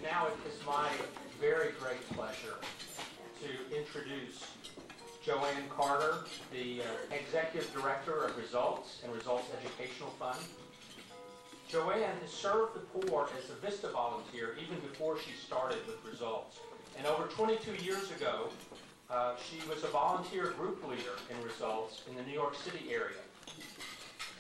now it is my very great pleasure to introduce Joanne Carter, the Executive Director of Results and Results Educational Fund. Joanne has served the poor as a VISTA volunteer even before she started with Results. And over 22 years ago, she was a volunteer group leader in Results in the New York City area.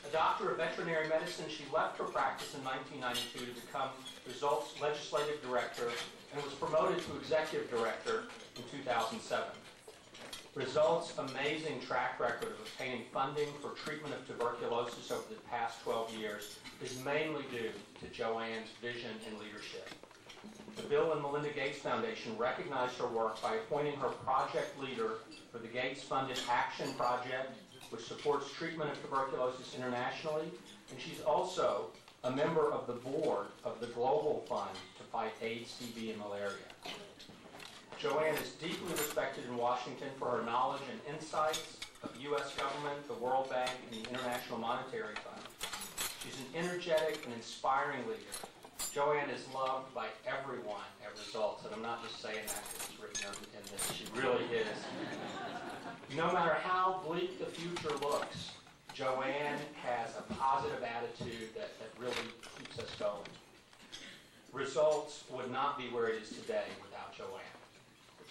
A doctor of veterinary medicine, she left her practice in 1992 to become Results Legislative Director and was promoted to Executive Director in 2007. Results' amazing track record of obtaining funding for treatment of tuberculosis over the past 12 years is mainly due to Joanne's vision and leadership. The Bill and Melinda Gates Foundation recognized her work by appointing her project leader for the Gates-funded Action Project, which supports treatment of tuberculosis internationally, and she's also a member of the board of the Global Fund to fight AIDS, TB, and malaria. Joanne is deeply respected in Washington for her knowledge and insights of the U.S. government, the World Bank, and the International Monetary Fund. She's an energetic and inspiring leader. Joanne is loved by everyone at Results, and I'm not just saying that because it's written in this. She really is. No matter how bleak the future looks, Joanne has a positive attitude that really keeps us going. Results would not be where it is today without Joanne.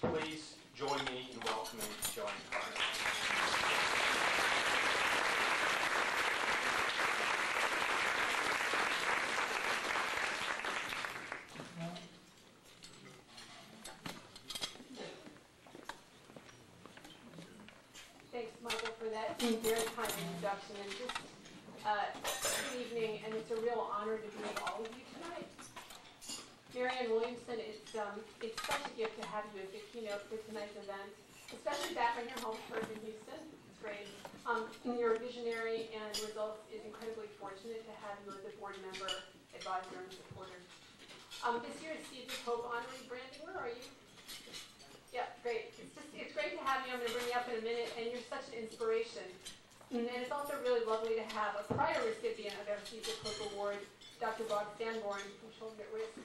Please join me in welcoming Joanne Carter. Thanks, Michael, for that very kind introduction. And just good evening, and it's a real honor to be with all of you tonight. Marianne Williamson, it's such a gift to have you as the keynote for tonight's event, especially back on your home turf in Houston. It's great. You're a visionary, and Results is incredibly fortunate to have you as a board member, advisor, and supporter. This year's Seeds of Hope honoree, Brandon, where are you? Yeah, great. It's great to have you. I'm going to bring you up in a minute, and you're such an inspiration. And it's also really lovely to have a prior recipient of our Seeds of Hope Award, Dr. Bob Sanborn from Children at Risk.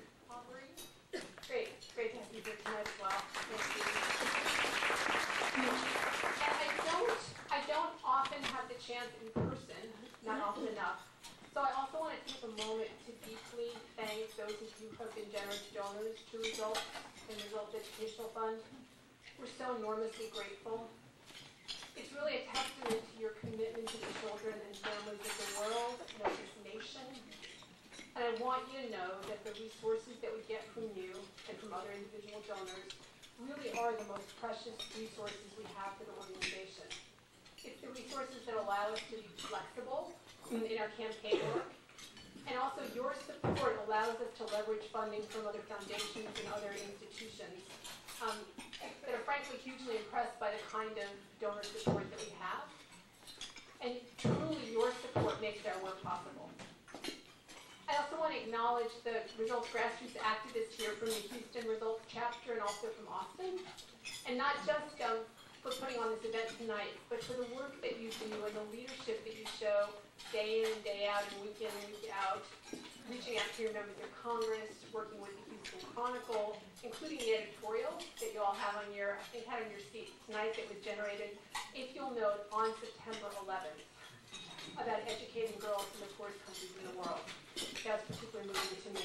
Great to have you here tonight as well. Thank you. And I don't often have the chance in person, not often enough. So I also want to take a moment to deeply thank those of you who have been generous donors to Results and Results Educational Fund. We're so enormously grateful. It's really a testament to your commitment to the children and families of the world and of this nation. And I want you to know that the resources that we get from you and from other individual donors really are the most precious resources we have for the organization. It's the resources that allow us to be flexible in our campaign work, and also your support allows us to leverage funding from other foundations and other institutions that are frankly hugely impressed by the kind of donor support that we have. And truly your support makes our work possible. I also want to acknowledge the Results grassroots activists here from the Houston Results chapter and also from Austin. And not just for putting on this event tonight, but for the work that you do and the leadership that you show day in and day out and week out, reaching out to your members of Congress, working with the Houston Chronicle, including the editorial that you all have on your, I think had on your seat tonight that was generated, if you'll note, on September 11th. About educating girls in the poorest countries in the world. That was particularly moving to me.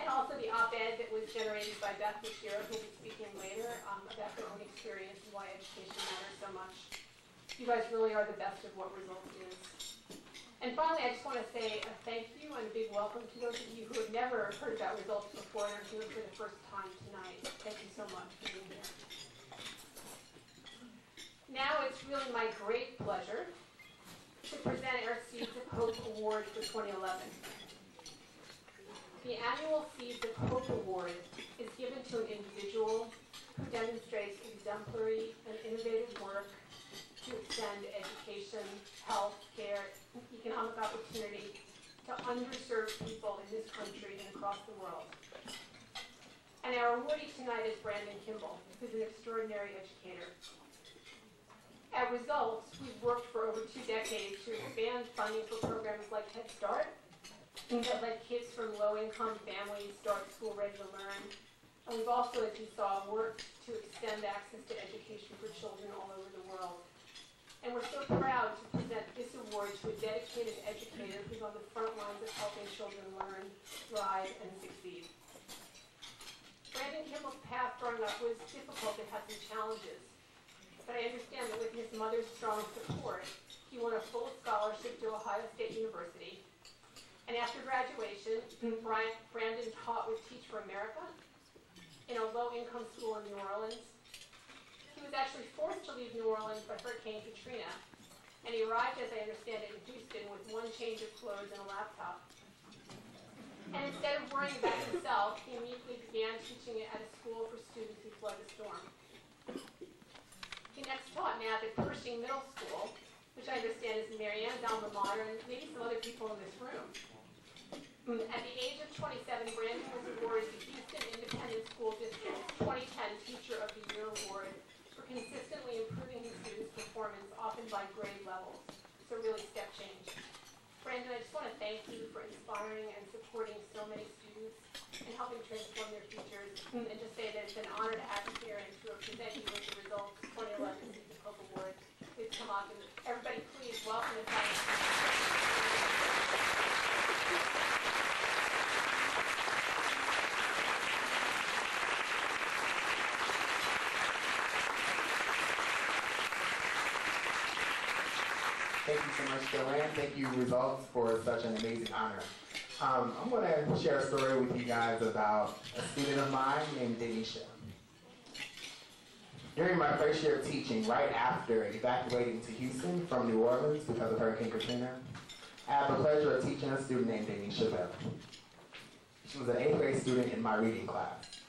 And also the op-ed that was generated by Beth Bashiro, who will be speaking later about her own experience and why education matters so much. You guys really are the best of what Results is. And finally, I just want to say a thank you and a big welcome to those of you who have never heard about Results before and are here for the first time tonight. Thank you so much for being here. Now it's really my great pleasure to present our Seeds of Hope Award for 2011. The annual Seeds of Hope Award is given to an individual who demonstrates exemplary and innovative work to extend education, health, care, and economic opportunity to underserved people in this country and across the world. And our awardee tonight is Brandon Kimble, who's an extraordinary educator. At Results, we've worked for over 2 decades to expand funding for programs like Head Start, that let kids from low-income families start school ready to learn. And we've also, as you saw, worked to extend access to education for children all over the world. And we're so proud to present this award to a dedicated educator who's on the front lines of helping children learn, thrive, and succeed. Brandon Kimble's path growing up was difficult and had some challenges. But I understand that with his mother's strong support, he won a full scholarship to Ohio State University. And after graduation, Brandon taught with Teach for America in a low-income school in New Orleans. He was actually forced to leave New Orleans by Hurricane Katrina, and he arrived, as I understand it, in Houston with one change of clothes and a laptop. And instead of worrying about himself, he immediately began teaching at a school for students who fled the storm. He next taught math at Pershing Middle School, which I understand is Marianne's alma mater, and maybe some other people in this room. At the age of 27, Brandon was awarded the Houston Independent School District's 2010 Teacher of the Year Award for consistently improving his students' performance, often by grade levels. So really step change. Brandon, I just want to thank you for inspiring and supporting so many students and helping transform their futures, and just say that it's an honor to have you here and to present you with the results 2011 Season Hope Award. Please come up and everybody please welcome and thank Thank you so much, Joanne. Thank you, Results, for such an amazing honor. I'm going to share a story with you guys about a student of mine named Denisha. During my first year of teaching, right after evacuating to Houston from New Orleans because of Hurricane Katrina, I had the pleasure of teaching a student named Denisha Bell. She was an 8th grade student in my reading class.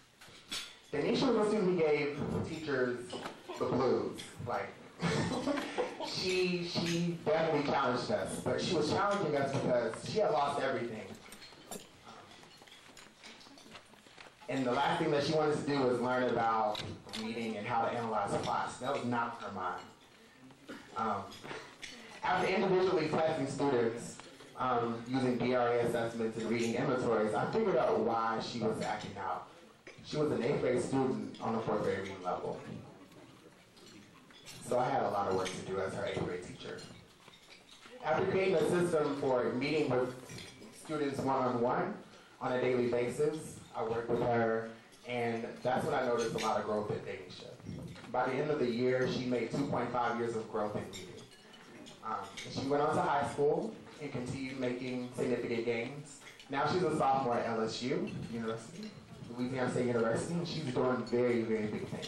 Denisha was a student who gave teachers the blues. Like, she definitely challenged us, but she was challenging us because she had lost everything. And the last thing that she wanted to do was learn about reading and how to analyze plots. That was not her mind. After individually testing students using DRA assessments and reading inventories, I figured out why she was acting out. She was an 8th grade student on the 4th grade reading level. So I had a lot of work to do as her 8th grade teacher. After creating a system for meeting with students one-on-one on a daily basis, I worked with her, and that's when I noticed a lot of growth in Denisha. By the end of the year, she made 2.5 years of growth in reading. She went on to high school and continued making significant gains. Now she's a sophomore at LSU University, Louisiana State University, and she's doing very, very big things.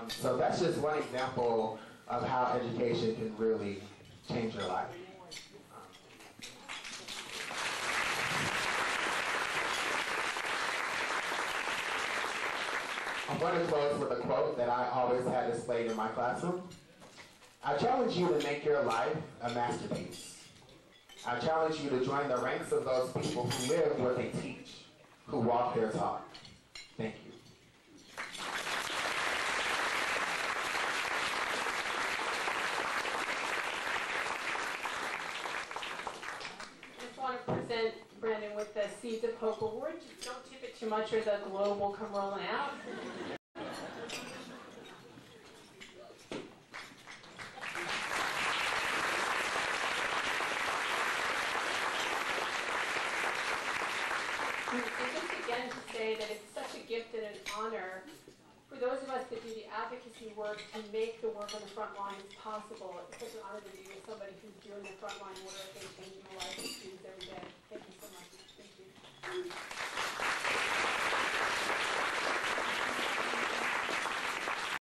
So that's just one example of how education can really change your life. I'm going to close with a quote that I always had displayed in my classroom. I challenge you to make your life a masterpiece. I challenge you to join the ranks of those people who live what they teach, who walk their talk. Thank you. present Brandon with the Seeds of Hope Award. Just don't tip it too much or the globe will come rolling out. And just again to say that it's such a gift and an honor for those of us that do the advocacy work to make the work on the front lines possible. It's such an honor to be with somebody who's doing the front line work and changing the lives of students every day. Thank you so much.